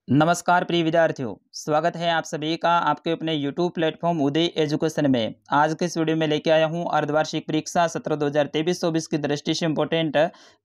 नमस्कार प्रिय विद्यार्थियों, स्वागत है आप सभी का आपके अपने YouTube प्लेटफॉर्म उदय एजुकेशन में। आज के इस वीडियो में लेके आया हूं अर्धवार्षिक परीक्षा सत्र 2023-24 की दृष्टि से इम्पोर्टेंट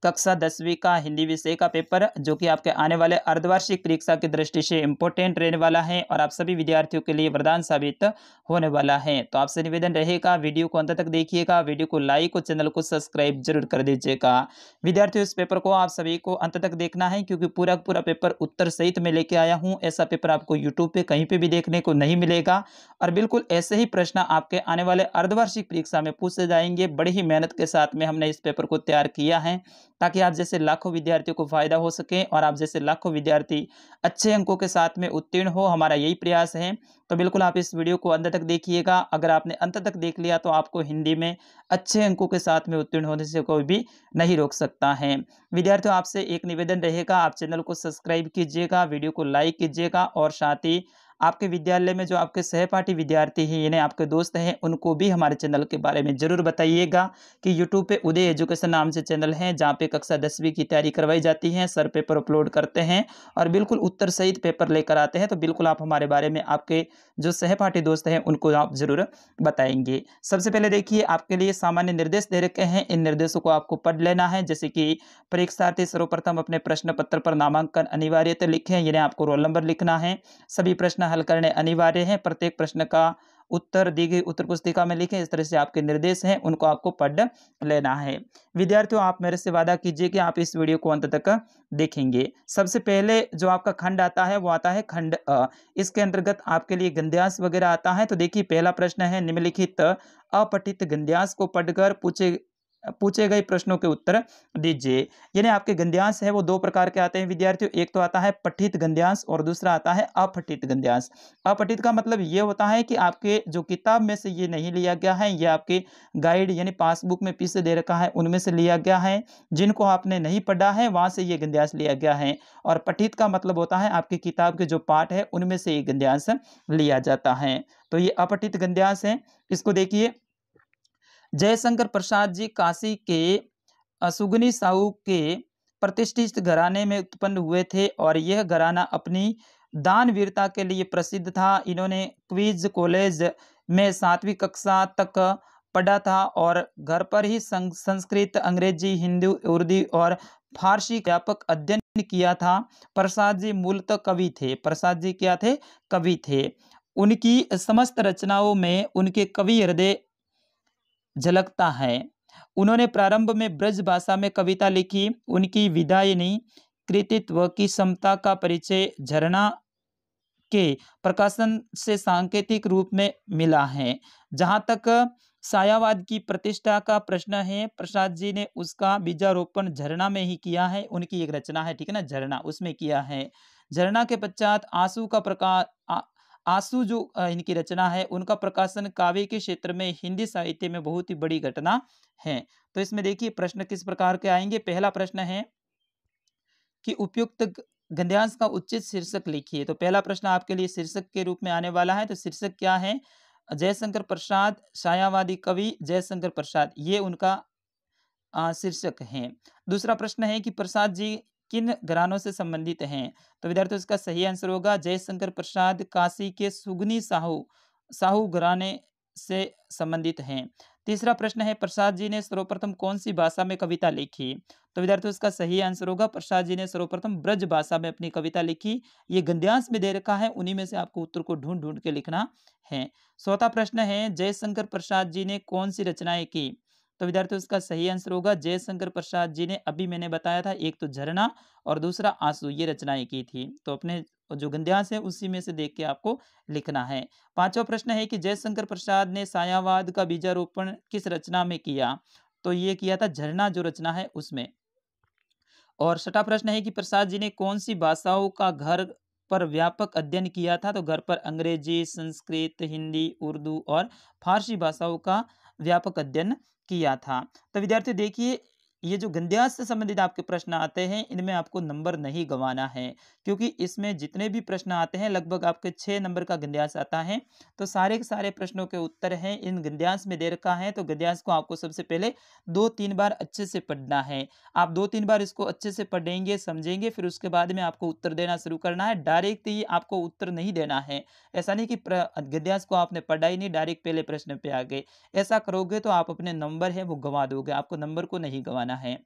कक्षा 10वीं का हिंदी विषय का पेपर, जो कि आपके आने वाले अर्धवार्षिक परीक्षा की दृष्टि से इम्पोर्टेंट रहने वाला है और आप सभी विद्यार्थियों के लिए वरदान साबित होने वाला है। तो आपसे निवेदन रहेगा, वीडियो को अंत तक देखिएगा, वीडियो को लाइक और चैनल को सब्सक्राइब जरूर कर दीजिएगा। विद्यार्थियों, इस पेपर को आप सभी को अंत तक देखना है, क्योंकि पूरा पूरा पेपर उत्तर सहित में लेके आया हूं। ऐसा पेपर आपको यूट्यूब पे कहीं पे भी देखने को नहीं मिलेगा और बिल्कुल ऐसे ही प्रश्न आपके आने वाले अर्धवार्षिक परीक्षा में पूछे जाएंगे। बड़ी ही मेहनत के साथ में हमने इस पेपर को तैयार किया है, ताकि आप जैसे लाखों विद्यार्थियों को फायदा हो सके और आप जैसे लाखों विद्यार्थी अच्छे अंकों के साथ में उत्तीर्ण हो, हमारा यही प्रयास है। तो बिल्कुल आप इस वीडियो को अंत तक देखिएगा। अगर आपने अंत तक देख लिया तो आपको हिंदी में अच्छे अंकों के साथ में उत्तीर्ण होने से कोई भी नहीं रोक सकता है। विद्यार्थियों, आपसे एक निवेदन रहेगा, आप चैनल को सब्सक्राइब कीजिएगा, वीडियो को लाइक कीजिएगा और साथ ही आपके विद्यालय में जो आपके सहपाठी विद्यार्थी हैं, यानी आपके दोस्त हैं, उनको भी हमारे चैनल के बारे में जरूर बताइएगा कि यूट्यूब पे उदय एजुकेशन नाम से चैनल है, जहाँ पे कक्षा 10वीं की तैयारी करवाई जाती है। सर पेपर अपलोड करते हैं और बिल्कुल उत्तर सहित पेपर लेकर आते हैं। तो बिल्कुल आप हमारे बारे में आपके जो सहपाठी दोस्त हैं उनको आप जरूर बताएंगे। सबसे पहले देखिए, आपके लिए सामान्य निर्देश दे रखे हैं, इन निर्देशों को आपको पढ़ लेना है। जैसे कि परीक्षार्थी सर्वप्रथम अपने प्रश्न पत्र पर नामांकन अनिवार्यतः लिखें, यानी आपको रोल नंबर लिखना है। सभी प्रश्न हल करने अनिवार्य हैं, प्रत्येक प्रश्न का उत्तर दी गई उत्तर पुस्तिका में लिखें। इस तरह से आपके निर्देश हैं, उनको आपको पढ़ लेना है। विद्यार्थियों, आप मेरे से वादा कीजिए कि आप इस वीडियो को अंत तक देखेंगे। सबसे पहले जो आपका खंड आता है वो आता है खंड अ। इसके अंतर्गत आपके लिए गद्यांश वगैरह आता है। तो देखिए, पहला प्रश्न है, निम्नलिखित अपठित गद्यांश को पढ़कर पूछे गए प्रश्नों के उत्तर दीजिए। यानी आपके गद्यांश है वो दो प्रकार के आते हैं विद्यार्थियों। एक तो आता है पठित गद्यांश और दूसरा आता है अपठित गद्यांश। अपठित का मतलब ये होता है कि आपके जो किताब में से ये नहीं लिया गया है, ये आपके गाइड यानी पासबुक में पीछे दे रखा है उनमें से लिया गया है। जिनको आपने नहीं पढ़ा है वहां से ये गद्यांश लिया गया है। और पठित का मतलब होता है आपकी किताब के जो पाठ है उनमें से ये गद्यांश लिया जाता है। तो ये अपठित गद्यांश है। इसको देखिए, जयशंकर प्रसाद जी काशी के सुगनी साहू के प्रतिष्ठित घराने में उत्पन्न हुए थे और यह घराना अपनी दानवीरता के लिए प्रसिद्ध था। इन्होंने क्वींस कॉलेज में 7वीं कक्षा तक पढ़ा था और घर पर ही संस्कृत, अंग्रेजी, हिंदी, उर्दू और फारसी व्यापक अध्ययन किया था। प्रसाद जी मूलतः कवि थे। प्रसाद जी क्या थे? कवि थे। उनकी समस्त रचनाओं में उनके कवि हृदय झलकता है। उन्होंने प्रारंभ में ब्रज भाषा में कविता लिखी। उनकी विधायनी कृतित्व की क्षमता का परिचय झरना के प्रकाशन से सांकेतिक रूप में मिला है। जहां तक सायावाद की प्रतिष्ठा का प्रश्न है, प्रसाद जी ने उसका बीजारोपण झरना में ही किया है। उनकी एक रचना है, ठीक है ना, झरना, उसमें किया है। झरना के पश्चात आंसू का प्रकाश आंसू जो इनकी रचना है उनका प्रकाशन काव्य के क्षेत्र में हिंदी साहित्य में बहुत ही बड़ी घटना है। तो इसमें देखिए प्रश्न किस प्रकार के आएंगे। पहला प्रश्न है कि उपयुक्त गद्यांश का उचित शीर्षक लिखिए। तो पहला प्रश्न आपके लिए शीर्षक के रूप में आने वाला है। तो शीर्षक क्या है? जयशंकर प्रसाद, छायावादी कवि जयशंकर प्रसाद, ये उनका शीर्षक है। दूसरा प्रश्न है कि प्रसाद जी किन घरानों से संबंधित हैं? तो विद्यार्थियों, इसका सही आंसर होगा जयशंकर प्रसाद काशी के सुगनी साहू घराने से संबंधित हैं। तीसरा प्रश्न है, प्रसाद जी ने सर्वप्रथम कौन सी भाषा में कविता लिखी? तो विद्यार्थियों, इसका सही आंसर होगा प्रसाद जी ने सर्वप्रथम ब्रज भाषा में अपनी कविता लिखी। ये गद्यांश में दे रखा है, उन्हीं में से आपको उत्तर को ढूंढ ढूंढ के लिखना है। चौथा प्रश्न है, जयशंकर प्रसाद जी ने कौन सी रचनाएं की? तो विद्यार्थियों, इसका सही आंसर होगा जयशंकर प्रसाद जी ने, अभी मैंने बताया था, एक तो झरना और दूसरा आंसू, ये रचनाएं की थी। तो अपने जो गद्यांश है उसी में से देख के आपको लिखना है। पांचवा प्रश्न है कि जयशंकर प्रसाद ने सायावाद का बीजारोपण किस रचना में किया? तो ये किया था झरना जो रचना है उसमें। और छठा प्रश्न है कि प्रसाद जी ने कौन सी भाषाओं का घर पर व्यापक अध्ययन किया था? तो घर पर अंग्रेजी, संस्कृत, हिंदी, उर्दू और फारसी भाषाओं का व्यापक अध्ययन किया था। तो विद्यार्थी देखिए, ये जो गद्यांश से संबंधित आपके प्रश्न आते हैं, इनमें आपको नंबर नहीं गंवाना है, क्योंकि इसमें जितने भी प्रश्न आते हैं लगभग आपके 6 नंबर का गद्यांश आता है। तो सारे के सारे प्रश्नों के उत्तर हैं इन गद्यांश में दे रखा है। तो गद्यांश को आपको सबसे पहले 2-3 बार अच्छे से पढ़ना है। आप 2-3 बार इसको अच्छे से पढ़ेंगे, समझेंगे, फिर उसके बाद में आपको उत्तर देना शुरू करना है। डायरेक्ट ही आपको उत्तर नहीं देना है। ऐसा नहीं कि गद्यांश को आपने पढ़ा ही नहीं, डायरेक्ट पहले प्रश्न पे आ गए। ऐसा करोगे तो आप अपने नंबर है वो गंवा दोगे, आपको नंबर को नहीं गंवाना है।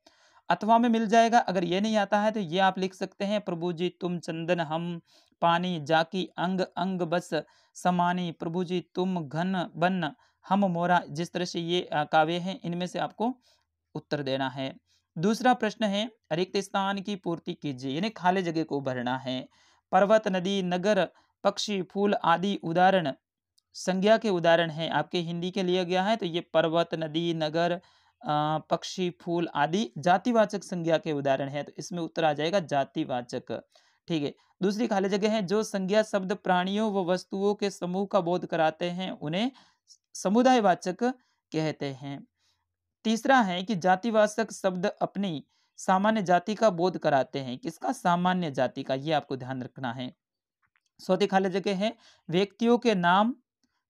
अथवा में मिल जाएगा, अगर ये नहीं आता है तो ये आप लिख सकते हैं, प्रभु जी तुम चंदन हम पानी जाकी अंग अंग बस समानी, प्रभु जी तुम घन बन हम मोरा। जिस तरह से ये काव्य हैं, इनमें से आपको उत्तर देना है। दूसरा प्रश्न है, रिक्त स्थान की पूर्ति कीजिए, यानी खाली जगह को भरना है। पर्वत नदी नगर पक्षी फूल आदि उदाहरण संज्ञा के उदाहरण हैं, आपके हिंदी के लिया गया है। तो ये पर्वत नदी नगर पक्षी फूल आदि जातिवाचक संज्ञा के उदाहरण है, तो इसमें उत्तर आ जाएगा जातिवाचक। ठीक है। दूसरी खाली जगह है, जो संज्ञा शब्द प्राणियों व वस्तुओं के समूह का बोध कराते हैं उन्हें समुदायवाचक कहते हैं। तीसरा है कि जातिवाचक शब्द अपनी सामान्य जाति का बोध कराते हैं, किसका? सामान्य जाति का, ये आपको ध्यान रखना है। चौथी खाली जगह है, व्यक्तियों के नाम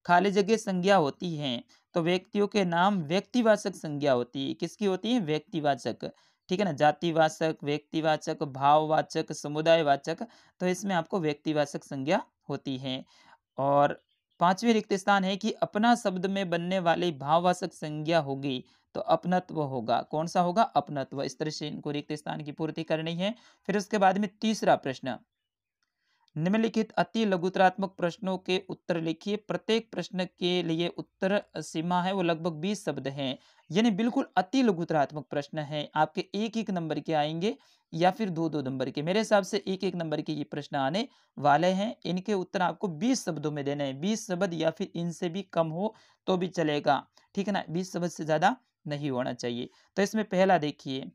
खाली जगह संज्ञा होती हैं, तो व्यक्तियों के नाम व्यक्तिवाचक संज्ञा होती है, किसकी होती है? व्यक्तिवाचक। ठीक है ना, जातिवाचक, व्यक्तिवाचक, भाववाचक, समुदायवाचक, तो इसमें आपको व्यक्तिवाचक संज्ञा होती है। और पांचवी रिक्त स्थान है कि अपना शब्द में बनने वाली भाववाचक संज्ञा होगी तो अपनत्व होगा। कौन सा होगा? अपनत्व। इस तरह से इनको रिक्त स्थान की पूर्ति करनी है। फिर उसके बाद में तीसरा प्रश्न, निम्नलिखित अति लघुतरात्मक प्रश्नों के उत्तर लिखिए। प्रत्येक प्रश्न के लिए उत्तर सीमा है वो लगभग 20 शब्द हैं, यानी बिल्कुल अति लघुतरात्मक प्रश्न है। आपके एक एक नंबर के आएंगे या फिर दो दो नंबर के, मेरे हिसाब से एक एक नंबर के ये प्रश्न आने वाले हैं। इनके उत्तर आपको 20 शब्दों में देने हैं, 20 शब्द या फिर इनसे भी कम हो तो भी चलेगा। ठीक है ना, 20 शब्द से ज्यादा नहीं होना चाहिए। तो इसमें पहला देखिए,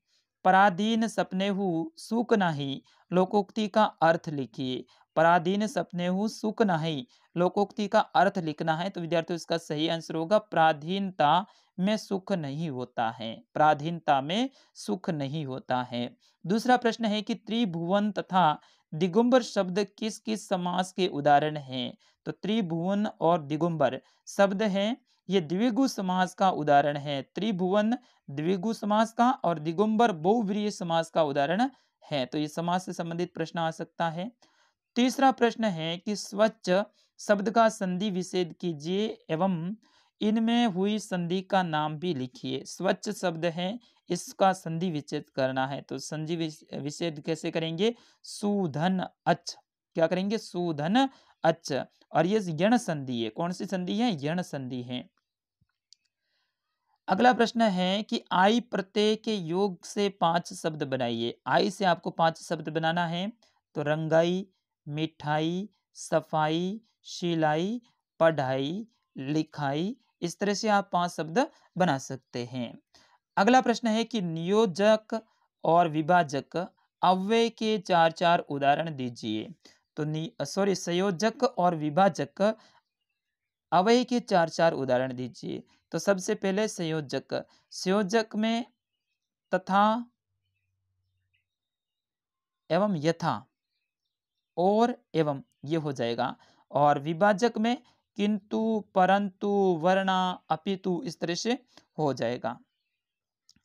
पराधीन सपनेहु सुख नाही, लोकोक्ति का अर्थ लिखिए। पराधीन सपनेहु सुख नाही, लोकोक्ति का अर्थ लिखना है। तो विद्यार्थियों इसका सही आंसर होगा, पराधीनता में सुख नहीं होता है। पराधीनता में सुख नहीं होता है। दूसरा प्रश्न है कि त्रिभुवन तथा दिगंबर शब्द किस किस समास के उदाहरण हैं? तो त्रिभुवन और दिगंबर शब्द हैं, ये द्विगु समास का उदाहरण है। त्रिभुवन द्विगु समास का और दिगंबर बहुव्रीहि समास का उदाहरण है। तो ये समास से संबंधित प्रश्न आ सकता है। तीसरा प्रश्न है कि स्वच्छ शब्द का संधि विच्छेद कीजिए एवं इनमें हुई संधि का नाम भी लिखिए। स्वच्छ शब्द है, इसका संधि विच्छेद करना है। तो संधि विच्छेद कैसे करेंगे? सुधन अच, क्या करेंगे? सुधन अच। और ये यण संधि है, कौन सी संधि है? यण संधि है। अगला प्रश्न है कि आई प्रत्यय के योग से 5 शब्द बनाइए। आई से आपको 5 शब्द बनाना है। तो रंगाई, मिठाई, सफाई, सिलाई, पढ़ाई, लिखाई, इस तरह से आप 5 शब्द बना सकते हैं। अगला प्रश्न है कि नियोजक और विभाजक अव्यय के 4-4 उदाहरण दीजिए। तो संयोजक और विभाजक अव्यय के 4-4 उदाहरण दीजिए। तो सबसे पहले संयोजक, संयोजक में तथा एवं यथा और एवं ये हो जाएगा। और विभाजक में किंतु, परंतु, वर्णा, अपितु, इस तरह से हो जाएगा।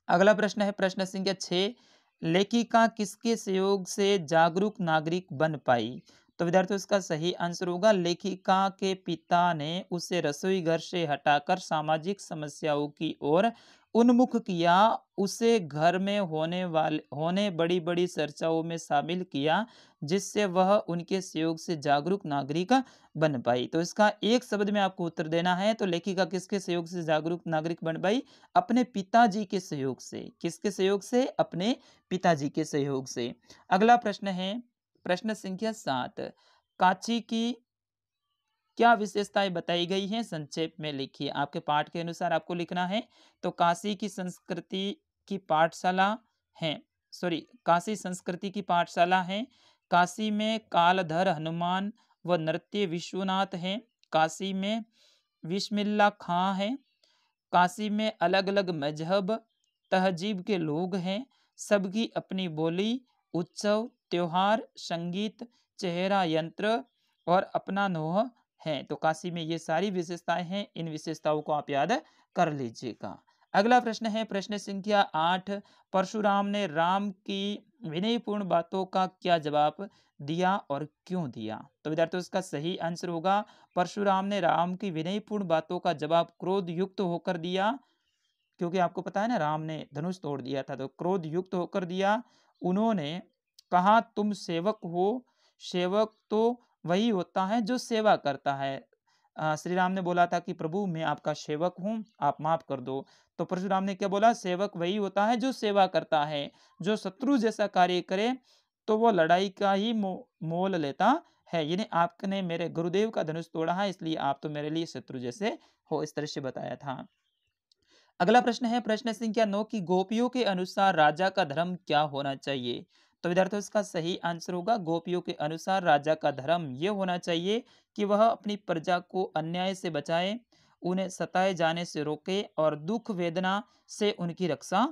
अगला प्रश्न है प्रश्न संख्या 6, लेखिका किसके सहयोग से जागरूक नागरिक बन पाई? तो विद्यार्थियों इसका सही आंसर होगा, लेखिका के पिता ने उसे रसोई घर से हटाकर सामाजिक समस्याओं की ओर उन्मुख किया, उसे घर में होने बड़ी बड़ी चर्चाओं में शामिल किया, जिससे वह उनके सहयोग से जागरूक नागरिक बन पाई। तो इसका एक शब्द में आपको उत्तर देना है। तो लेखिका किसके सहयोग से जागरूक नागरिक बन पाई? अपने पिताजी के सहयोग से। किसके सहयोग से? अपने पिताजी के सहयोग से। अगला प्रश्न है प्रश्न संख्या 7, काची की क्या विशेषताएं बताई गई हैं? संक्षेप में लिखिए। आपके पाठ के अनुसार आपको लिखना है। तो काशी की संस्कृति की पाठशाला है, काशी संस्कृति की पाठशाला है। काशी में कालधर हनुमान व नृत्य विश्वनाथ है। काशी में बिस्मिल्लाह खां है। काशी में अलग अलग मजहब तहजीब के लोग हैं, सबकी अपनी बोली, उत्सव, त्योहार, संगीत, चेहरा यंत्र और अपना नोह है। तो काशी में ये सारी विशेषताएं हैं, इन विशेषताओं को आप याद कर लीजिएगा। अगला प्रश्न है प्रश्न संख्या 8, परशुराम ने राम की विनयपूर्ण बातों का क्या जवाब दिया और क्यों दिया? तो विद्यार्थियों इसका सही आंसर होगा परशुराम ने राम की विनयपूर्ण बातों का जवाब क्रोध युक्त होकर दिया, क्योंकि आपको पता है ना राम ने धनुष तोड़ दिया था, तो क्रोध युक्त होकर दिया। उन्होंने कहा तुम सेवक हो, सेवक तो वही होता है जो सेवा करता है। श्री राम ने बोला था कि प्रभु मैं आपका सेवक हूँ, आप माफ कर दो। तो परशुराम ने क्या बोला, सेवक वही होता है जो सेवा करता है, जो शत्रु जैसा कार्य करे तो वो लड़ाई का ही मोल लेता है। यानी आपने मेरे गुरुदेव का धनुष तोड़ा है, इसलिए आप तो मेरे लिए शत्रु जैसे हो, इस तरह से बताया था। अगला प्रश्न है प्रश्न संख्या 9 की गोपियों के अनुसार राजा का धर्म क्या होना चाहिए? तो विद्यार्थियों इसका सही आंसर होगा गोपियों के अनुसार राजा का धर्म ये होना चाहिए कि वह अपनी प्रजा को अन्याय से बचाए, उन्हें सताए जाने से रोके और दुख वेदना से उनकी रक्षा।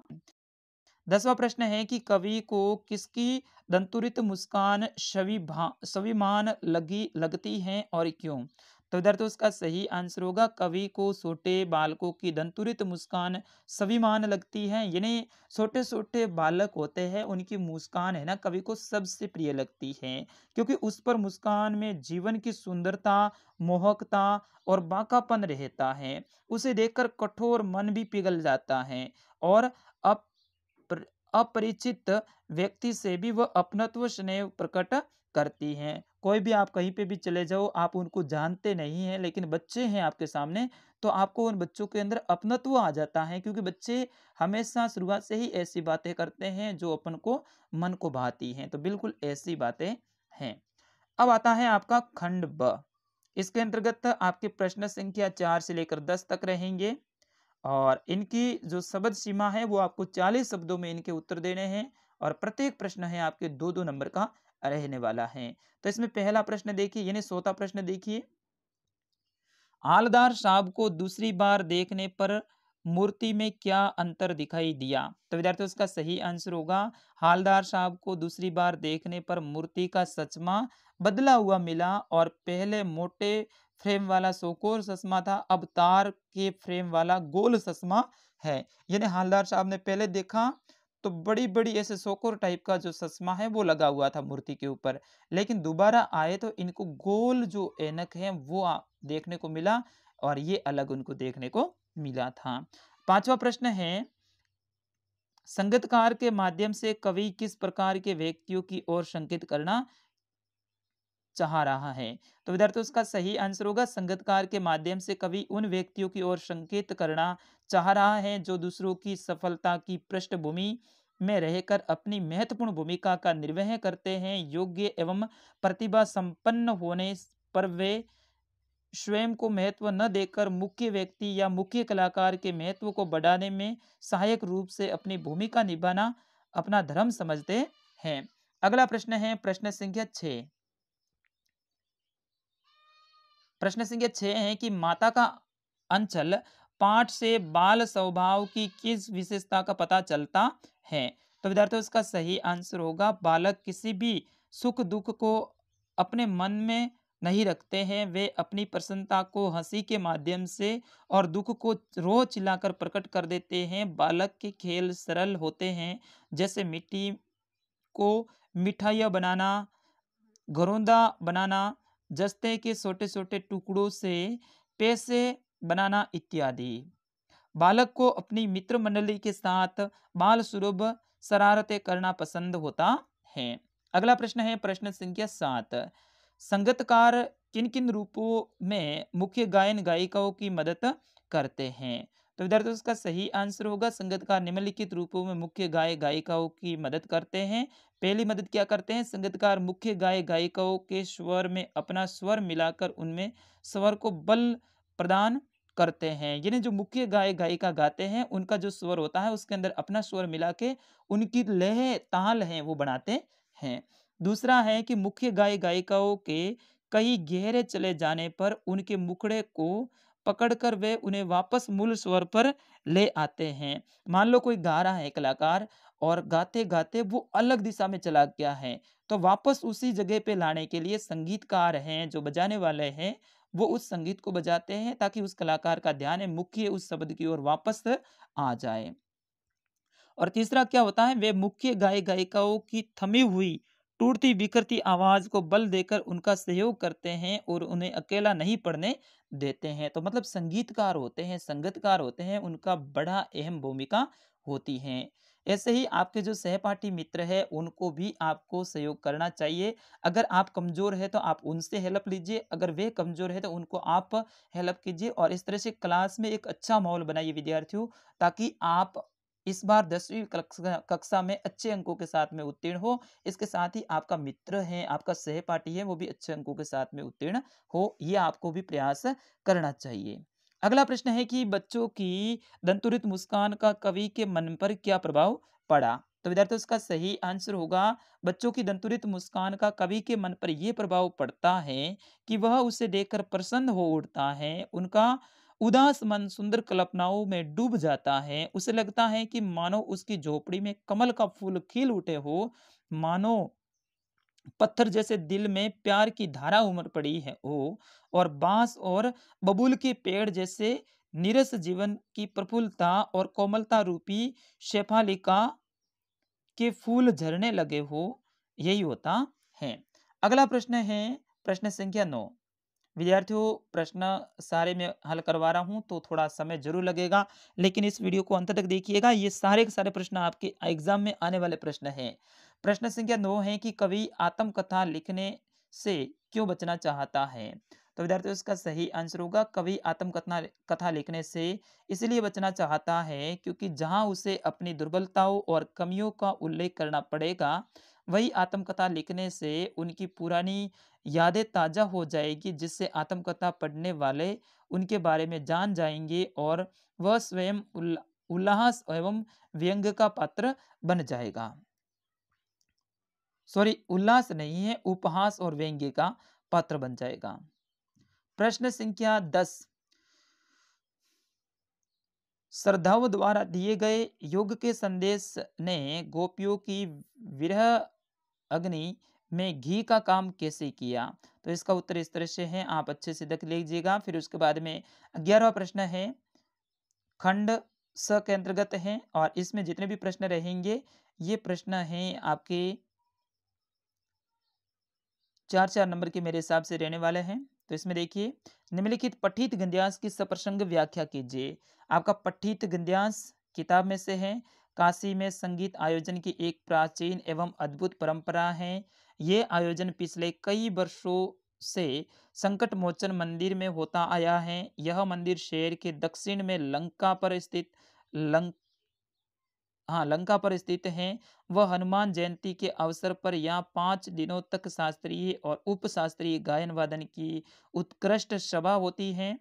10वां प्रश्न है कि कवि को किसकी दंतुरित मुस्कान स्वाभिमान लगती है और क्यों? तो विद्यार्थियों इसका सही आंसर होगा कवि को छोटे बालकों की दंतुरित मुस्कान स्वाभिमान लगती है। यानी छोटे छोटे बालक होते हैं, उनकी मुस्कान है ना कवि को सबसे प्रिय लगती है, क्योंकि उस पर मुस्कान में जीवन की सुंदरता, मोहकता और बाकापन रहता है। उसे देखकर कठोर मन भी पिघल जाता है और अपरिचित व्यक्ति से भी वह अपनत्व स्नेह प्रकट करती हैं। कोई भी आप कहीं पे भी चले जाओ, आप उनको जानते नहीं हैं, लेकिन बच्चे हैं आपके सामने, तो आपको उन बच्चों के अंदर अपनत्व आ जाता है, क्योंकि बच्चे हमेशा शुरुआत से ही ऐसी बातें करते हैं जो अपन को मन को भाती हैं। तो बिल्कुल ऐसी बातें हैं। अब आता है आपका खंड ब। इसके अंतर्गत आपके प्रश्न संख्या 4 से लेकर 10 तक रहेंगे और इनकी जो शब्द सीमा है वो आपको 40 शब्दों में इनके उत्तर देने हैं और प्रत्येक प्रश्न है आपके 2-2 नंबर का रहने वाला है। तो इसमें पहला प्रश्न देखिए, यानी 100वां प्रश्न देखिए, हालदार साहब को दूसरी बार देखने पर मूर्ति में क्या अंतर दिखाई दिया? तो विद्यार्थियों इसका सही आंसर होगा हालदार साहब को दूसरी बार देखने पर मूर्ति का सचमा बदला हुआ मिला और पहले मोटे फ्रेम वाला चौकोर चश्मा था, अब तार के फ्रेम वाला गोल चश्मा है। यानी हालदार साहब ने पहले देखा तो बड़ी बड़ी ऐसे चौकोर टाइप का जो चश्मा है वो लगा हुआ था मूर्ति के ऊपर, लेकिन दोबारा आए तो इनको गोल जो ऐनक है वो देखने को मिला और ये अलग उनको देखने को मिला था। 5वां प्रश्न है, संगीतकार के माध्यम से कवि किस प्रकार के व्यक्तियों की ओर संकेत करना चाह रहा है? तो विद्यार्थियों उसका सही आंसर होगा संगीतकार के माध्यम से कवि उन व्यक्तियों की ओर संकेत करना चाह रहा है जो दूसरों की सफलता की पृष्ठभूमि में रहकर अपनी महत्वपूर्ण भूमिका का निर्वहन करते हैं। योग्य एवं प्रतिभा संपन्न होने पर वे स्वयं को महत्व न देकर मुख्य व्यक्ति या मुख्य कलाकार के महत्व को बढ़ाने में सहायक रूप से अपनी भूमिका निभाना अपना धर्म समझते हैं। अगला प्रश्न है प्रश्न संख्या 6। प्रश्न संख्या 6 है कि माता का अंचल पाठ से बाल स्वभाव की किस विशेषता का पता चलता है? तो विद्यार्थियों इसका सही आंसर होगा बालक किसी भी सुख दुख को अपने मन में नहीं रखते हैं, वे अपनी प्रसन्नता को हंसी के माध्यम से और दुख को रो चिल्लाकर प्रकट कर देते हैं। बालक के खेल सरल होते हैं, जैसे मिट्टी को मिठाइयाँ बनाना, घरौंदा बनाना, जस्ते के छोटे छोटे टुकड़ों से पैसे बनाना इत्यादि। बालक को अपनी मित्र मंडली के साथ बाल सुलभ शरारतें करना पसंद होता है। अगला प्रश्न है प्रश्न संख्या 7। संगीतकार किन किन रूपों में मुख्य गायन गायिकाओं की मदद करते हैं? तो विद्यार्थियों इसका सही आंसर होगा संगीतकार निम्नलिखित रूपों में मुख्य गायक गायिकाओं की मदद करते हैं। पहली मदद क्या करते हैं, संगीतकार मुख्य गायक गायिकाओं के स्वर में अपना स्वर मिलाकर उनमें स्वर को बल प्रदान करते हैं। यानी जो मुख्य गायक गायिका गाते हैं उनका जो स्वर होता है उसके अंदर अपना स्वर मिला के उनकी लय ताल है वो बनाते हैं। दूसरा है कि मुख्य गायक गायिकाओं के कई गहरे चले जाने पर उनके मुखड़े को पकड़कर वे उन्हें वापस मूल स्वर पर ले आते हैं। मान लो कोई गा रहा है कलाकार और गाते गाते वो अलग दिशा में चला गया है, तो वापस उसी जगह पे लाने के लिए संगीतकार हैं जो बजाने वाले हैं, वो उस संगीत को बजाते हैं ताकि उस कलाकार का ध्यान है मुख्य उस शब्द की ओर वापस आ जाए। और तीसरा क्या होता है, वे मुख्य गायक-गायिकाओं की थमी हुई, टूटती बिखरती आवाज़ को बल देकर उनका सहयोग करते हैं और उन्हें अकेला नहीं पड़ने देते हैं। तो मतलब संगीतकार होते हैं, संगीतकार होते हैं, उनका बड़ा अहम भूमिका होती है। ऐसे ही आपके जो सहपाठी मित्र हैं, उनको भी आपको सहयोग करना चाहिए। अगर आप कमज़ोर हैं, तो आप उनसे हेल्प लीजिए, अगर वे कमज़ोर हैं, तो उनको आप हेल्प कीजिए और इस तरह से क्लास में एक अच्छा माहौल बनाइए विद्यार्थियों, ताकि आप इस बार 10वीं कक्षा कक्षा में अच्छे अंकों के साथ में उत्तीर्ण हो। इसके साथ ही आपका मित्र है, आपका सहपाठी है, वो भी अच्छे अंकों के साथ में उत्तीर्ण हो, ये आपको भी प्रयास करना चाहिए। अगला प्रश्न है कि बच्चों की दंतुरित मुस्कान का कवि के मन पर क्या प्रभाव पड़ा? तो विद्यार्थियों इसका सही आंसर होगा, बच्चों की दंतुरित मुस्कान का कवि के मन पर ये प्रभाव पड़ता है कि वह उसे देखकर प्रसन्न हो उठता है। उनका उदास मन सुंदर कल्पनाओं में डूब जाता है। उसे लगता है कि मानो उसकी झोपड़ी में कमल का फूल खिल उठे हो, मानो पत्थर जैसे दिल में प्यार की धारा उमड़ पड़ी है हो, और बांस और बबूल के पेड़ जैसे नीरस जीवन की प्रफुल्लता और कोमलता रूपी शेफालिका के फूल झरने लगे हो, यही होता है। अगला प्रश्न है प्रश्न संख्या 9। विद्यार्थियों प्रश्न सारे मैं हल करवा रहा हूं तो थोड़ा समय जरूर लगेगा, लेकिन इस वीडियो को अंत तक देखिएगा, ये सारे के सारे प्रश्न आपके एग्जाम में आने वाले प्रश्न हैं। प्रश्न संख्या 9 है कि कवि आत्मकथा लिखने से क्यों बचना चाहता है? तो विद्यार्थियों इसका सही आंसर होगा, कवि आत्मकथा कथा लिखने से इसलिए बचना चाहता है क्योंकि जहां उसे अपनी दुर्बलताओं और कमियों का उल्लेख करना पड़ेगा, वही आत्मकथा लिखने से उनकी पुरानी यादें ताज़ा हो जाएगी, जिससे आत्मकथा पढ़ने वाले उनके बारे में जान जाएंगे और वह स्वयं उल्लास एवं व्यंग का पात्र बन जाएगा। सॉरी, उल्लास नहीं है, उपहास और व्यंग्य का पात्र बन जाएगा। प्रश्न संख्या 10। श्रद्धाओं द्वारा दिए गए योग के संदेश ने गोपियों की विरह अग्नि में घी का काम कैसे किया? तो इसका उत्तर इस तरह से है, आप अच्छे से देख लीजिएगा। फिर उसके बाद में 11वां प्रश्न है, खंड स के अंतर्गत है और इसमें जितने भी प्रश्न रहेंगे ये प्रश्न हैं आपके 4-4 नंबर के मेरे हिसाब से रहने वाले हैं। तो इसमें देखिए, निम्नलिखित पठित गद्यांश की सप्रसंग व्याख्या कीजिए। आपका पठित गद्यांश किताब में से है। काशी में संगीत आयोजन की एक प्राचीन एवं अद्भुत परंपरा है। ये आयोजन पिछले कई वर्षों से संकट मोचन मंदिर में होता आया है। यह मंदिर शहर के दक्षिण में लंका पर स्थित लंक लंका पर स्थित हैं। वह हनुमान जयंती के अवसर पर यहाँ 5 दिनों तक शास्त्रीय और उपशास्त्रीय गायन वादन की उत्कृष्ट सभा होती है।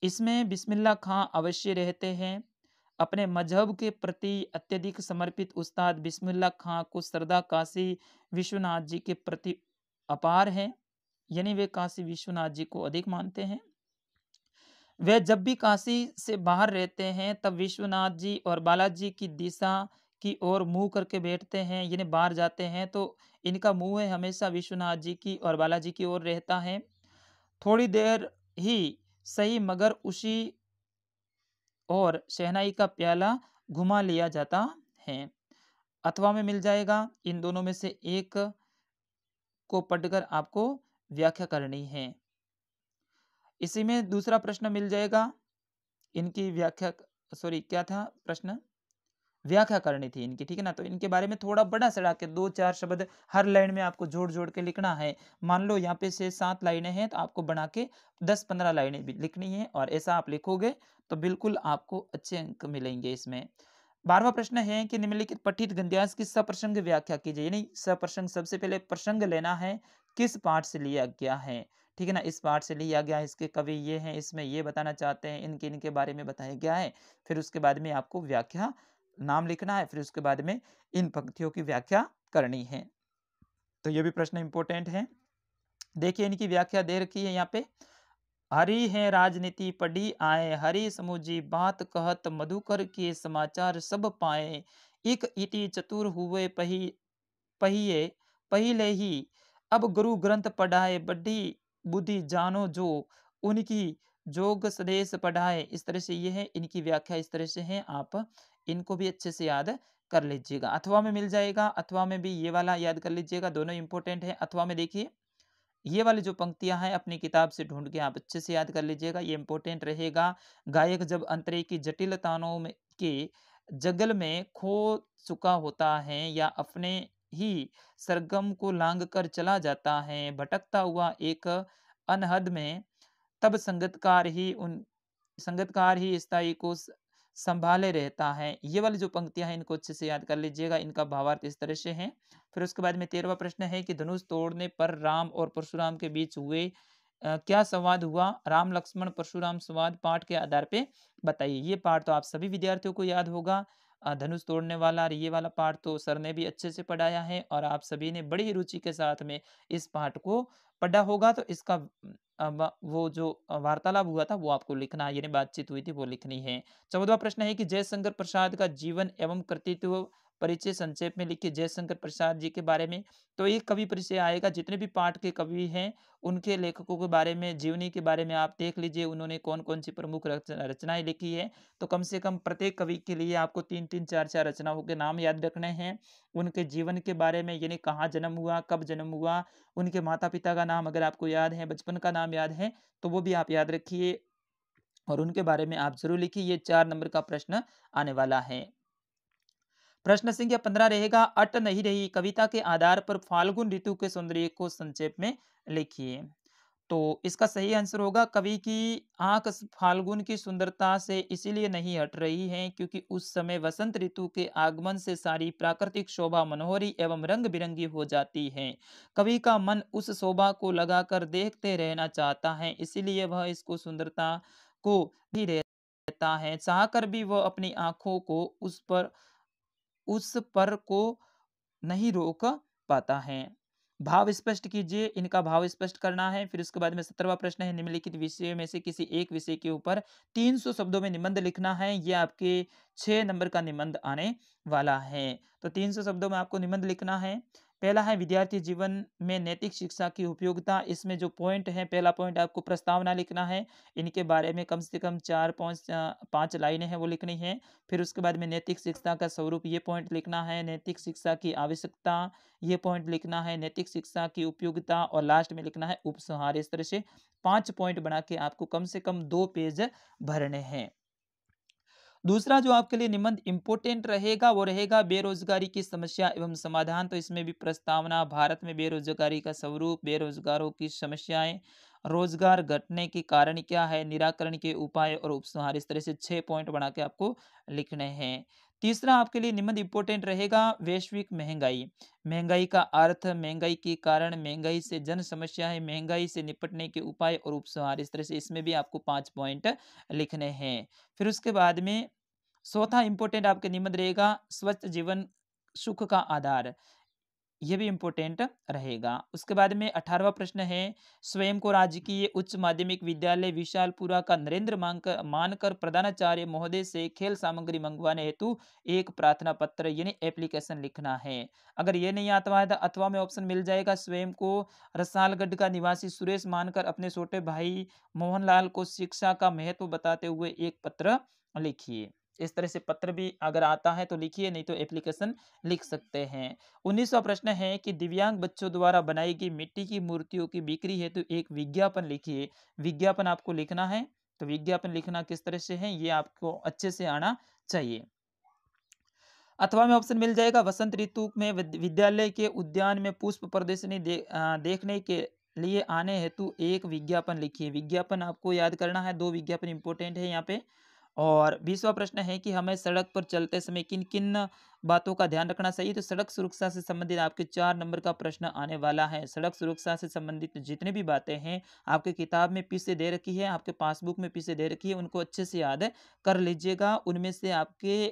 इसमें बिस्मिल्लाह खां अवश्य रहते हैं। अपने मजहब के प्रति अत्यधिक समर्पित उस्ताद बिस्मिल्लाह खां को श्रद्धा काशी विश्वनाथ जी के प्रति अपार है, यानी वे काशी विश्वनाथ जी को अधिक मानते हैं। वे जब भी काशी से बाहर रहते हैं तब विश्वनाथ जी और बालाजी की दिशा की ओर मुंह करके बैठते हैं, यानी बाहर जाते हैं तो इनका मुंह है हमेशा विश्वनाथ जी की और बालाजी की ओर रहता है। थोड़ी देर ही सही मगर उसी और शहनाई का प्याला घुमा लिया जाता है। अथवा में मिल जाएगा, इन दोनों में से एक को पढ़कर आपको व्याख्या करनी है। इसी में दूसरा प्रश्न मिल जाएगा, इनकी व्याख्या, सॉरी क्या था प्रश्न, व्याख्या करनी थी इनकी, ठीक है ना। तो इनके बारे में थोड़ा बड़ा सड़ा के 2-4 शब्द हर लाइन में आपको जोड़ जोड़ के लिखना है। मान लो यहाँ पे से 7 लाइनें हैं तो आपको बना के 10-15 लाइनें भी लिखनी है और ऐसा आप लिखोगे तो बिल्कुल आपको अच्छे अंक मिलेंगे इसमें। 12वां प्रश्न है कि निम्नलिखित पठित गद्यांश की सप्रसंग व्याख्या कीजिए, यानी सप्रसंग सबसे पहले प्रसंग लेना है, किस पाठ से लिया गया है, ठीक है ना। इस पाठ से लिया गया है, इसके कवि ये हैं, इसमें ये बताना चाहते हैं, इनके इनके बारे में बताया गया है। फिर उसके बाद में आपको व्याख्या नाम लिखना है, फिर उसके बाद में इन पंक्तियों की व्याख्या करनी है। तो ये भी प्रश्न इंपॉर्टेंट है। देखिए इनकी व्याख्या दे रखी है यहाँ पे। हरि है राजनीति पढ़ी आए, हरि समुझी बात कहत, मधुकर के समाचार सब पाए। इक इति चतुर हुए पहिए पहिले ही, अब गुरु ग्रंथ पढ़ाए, बड़ी बुद्धि जानो जो, उनकी जोग सदेश पढ़ाए। इस तरह से ये है, इनकी व्याख्या इस तरह से है, आप इनको भी अच्छे से याद कर लीजिएगा। अथवा में मिल जाएगा, अथवा में भी ये वाला याद कर लीजिएगा, दोनों इंपॉर्टेंट है। अथवा में देखिए ये वाली जो पंक्तियां हैं अपनी किताब से ढूंढ के आप अच्छे से याद कर लीजिएगा, ये इंपॉर्टेंट रहेगा। गायक जब अंतरे की जटिल तानों में के जगल में खो चुका होता है, या अपने ही सरगम को लांग कर चला जाता है, भटकता हुआ एक अनहद में, तब संगतकार ही स्थायी को संभाले रहता है। ये वाली जो पंक्तियां हैं इनको अच्छे से याद कर लीजिएगा, इनका भावार्थ इस तरह से है। फिर उसके बाद में 13वां प्रश्न है कि धनुष तोड़ने पर राम और परशुराम के बीच हुए क्या संवाद हुआ? राम लक्ष्मण परशुराम संवाद पाठ के आधार पे बताइए। ये पाठ तो आप सभी विद्यार्थियों को याद होगा। धनुष तोड़ने वाला और ये वाला पाठ तो सर ने भी अच्छे से पढ़ाया है, और आप सभी ने बड़ी ही रुचि के साथ में इस पाठ को पढ़ा होगा। तो इसका वो जो वार्तालाप हुआ था वो आपको लिखना है, यानी बातचीत हुई थी वो लिखनी है। 14वां प्रश्न है कि जयशंकर प्रसाद का जीवन एवं कृतित्व परिचय संक्षेप में लिखिए। जयशंकर प्रसाद जी के बारे में तो एक कवि परिचय आएगा, जितने भी पाठ के कवि हैं उनके लेखकों के बारे में, जीवनी के बारे में आप देख लीजिए, उन्होंने कौन कौन सी प्रमुख रचनाएं लिखी है। तो कम से कम प्रत्येक कवि के लिए आपको 3-3, 4-4 रचनाओं के नाम याद रखने हैं। उनके जीवन के बारे में, यानी कहाँ जन्म हुआ, कब जन्म हुआ, उनके माता पिता का नाम अगर आपको याद है, बचपन का नाम याद है, तो वो भी आप याद रखिए, और उनके बारे में आप जरूर लिखिए। ये 4 नंबर का प्रश्न आने वाला है। प्रश्न संख्या 15 रहेगा, अट नहीं रही कविता के आधार पर फाल्गुन ऋतु के सौंदर्य को संक्षेप में लिखिए। तो इसका सही आंसर होगा, कवि की आंख फाल्गुन की सुंदरता से इसीलिए नहीं हट रही है क्योंकि उस समय वसंत ऋतु के आगमन से सारी प्राकृतिक शोभा मनोहरी एवं रंग बिरंगी हो जाती है। कवि का मन उस शोभा को लगाकर देखते रहना चाहता है, इसीलिए वह इसको सुंदरता को भी रहता है, चाहकर भी वह अपनी आंखों को उस पर को नहीं रोक पाता है। भाव स्पष्ट कीजिए, इनका भाव स्पष्ट करना है। फिर उसके बाद में 17वां प्रश्न है, निम्नलिखित विषय में से किसी एक विषय के ऊपर 300 शब्दों में निबंध लिखना है। ये आपके 6 नंबर का निबंध आने वाला है। तो 300 शब्दों में आपको निबंध लिखना है। पहला है विद्यार्थी जीवन में नैतिक शिक्षा की उपयोगिता। इसमें जो पॉइंट है, पहला पॉइंट आपको प्रस्तावना लिखना है, इनके बारे में कम से कम 4-5 लाइनें हैं वो लिखनी है। फिर उसके बाद में नैतिक शिक्षा का स्वरूप, ये पॉइंट लिखना है। नैतिक शिक्षा की आवश्यकता, ये पॉइंट लिखना है। नैतिक शिक्षा की उपयोगिता, और लास्ट में लिखना है उपसंहार। इस तरह से 5 पॉइंट बना के आपको कम से कम 2 पेज भरने हैं। दूसरा जो आपके लिए निबंध इंपोर्टेंट रहेगा वो रहेगा बेरोजगारी की समस्या एवं समाधान। तो इसमें भी प्रस्तावना, भारत में बेरोजगारी का स्वरूप, बेरोजगारों की समस्याएं, रोजगार घटने के कारण क्या है, निराकरण के उपाय और उपसंहार। इस तरह से 6 पॉइंट बना के आपको लिखने हैं। तीसरा आपके लिए निबंध इंपोर्टेंट रहेगा वैश्विक महंगाई। महंगाई का अर्थ, महंगाई के कारण, महंगाई से जन समस्याएं, महंगाई से निपटने के उपाय और उपसंहार। इस तरह से इसमें भी आपको 5 पॉइंट लिखने हैं। फिर उसके बाद में चौथा इंपॉर्टेंट आपके निबंध रहेगा स्वस्थ जीवन सुख का आधार। ये भी इंपॉर्टेंट रहेगा। उसके बाद में 18वां प्रश्न है, स्वयं को राजकीय उच्च माध्यमिक विद्यालय विशालपुरा का नरेंद्र मानकर प्रधानाचार्य महोदय से खेल सामग्री मंगवाने हेतु एक प्रार्थना पत्र यानी एप्लीकेशन लिखना है। अगर ये नहीं आता है तो अथवा में ऑप्शन मिल जाएगा, स्वयं को रसालगढ़ का निवासी सुरेश मानकर अपने छोटे भाई मोहनलाल को शिक्षा का महत्व बताते हुए एक पत्र लिखिए। इस तरह से पत्र भी अगर आता है तो लिखिए, नहीं तो एप्लीकेशन लिख सकते हैं। 19वां प्रश्न है कि दिव्यांग बच्चों द्वारा बनाई गई मिट्टी की मूर्तियों की बिक्री हेतु एक विज्ञापन लिखिए। विज्ञापन आपको लिखना है, तो विज्ञापन लिखना किस तरह से है ये आपको अच्छे से आना चाहिए। अथवा में ऑप्शन मिल जाएगा, वसंत ऋतु में विद्यालय के उद्यान में पुष्प प्रदर्शनी देखने के लिए आने हेतु एक विज्ञापन लिखिए। विज्ञापन आपको याद करना है, 2 विज्ञापन इंपॉर्टेंट है यहाँ पे। और 20वां प्रश्न है कि हमें सड़क पर चलते समय किन किन बातों का ध्यान रखना चाहिए। तो सड़क सुरक्षा से संबंधित आपके 4 नंबर का प्रश्न आने वाला है। सड़क सुरक्षा से संबंधित जितने भी बातें हैं आपके किताब में पीछे दे रखी है, आपके पासबुक में पीछे दे रखी है, उनको अच्छे से याद कर लीजिएगा, उनमें से आपके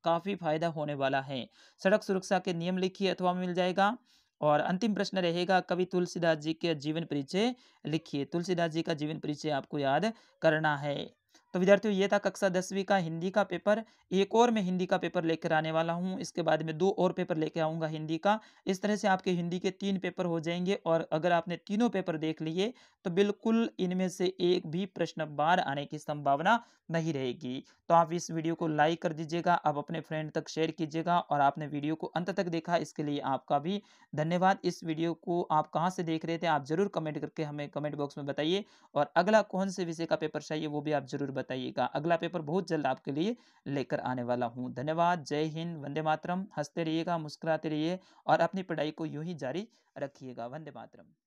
काफी फायदा होने वाला है। सड़क सुरक्षा के नियम लिखिए, अथवा मिल जाएगा। और अंतिम प्रश्न रहेगा, कवि तुलसीदास जी के जीवन परिचय लिखिए। तुलसीदास जी का जीवन परिचय आपको याद करना है। तो विद्यार्थियों, ये था कक्षा 10वीं का हिंदी का पेपर। एक और मैं हिंदी का पेपर लेकर आने वाला हूँ। इसके बाद में 2 और पेपर लेके आऊँगा हिंदी का। इस तरह से आपके हिंदी के 3 पेपर हो जाएँगे और अगर आपने तीनों पेपर देख लिए तो बिल्कुल इनमें से एक भी प्रश्न बाहर आने की संभावना नहीं रहेगी। तो आप इस वीडियो को लाइक कर दीजिएगा, आप अपने फ्रेंड तक शेयर कीजिएगा और आपने वीडियो को अंत तक देखा, इसके लिए आपका भी धन्यवाद। इस वीडियो को आप कहाँ से देख रहे थे, आप ज़रूर कमेंट करके हमें कमेंट बॉक्स में बताइए और अगला कौन से विषय का पेपर चाहिए वो भी आप ज़रूर बताइएगा। अगला पेपर बहुत जल्द आपके लिए लेकर आने वाला हूँ। धन्यवाद, जय हिंद, वंदे मातरम। हँसते रहिएगा, मुस्कुराते रहिए और अपनी पढ़ाई को यूँ ही जारी रखिएगा। वंदे मातरम।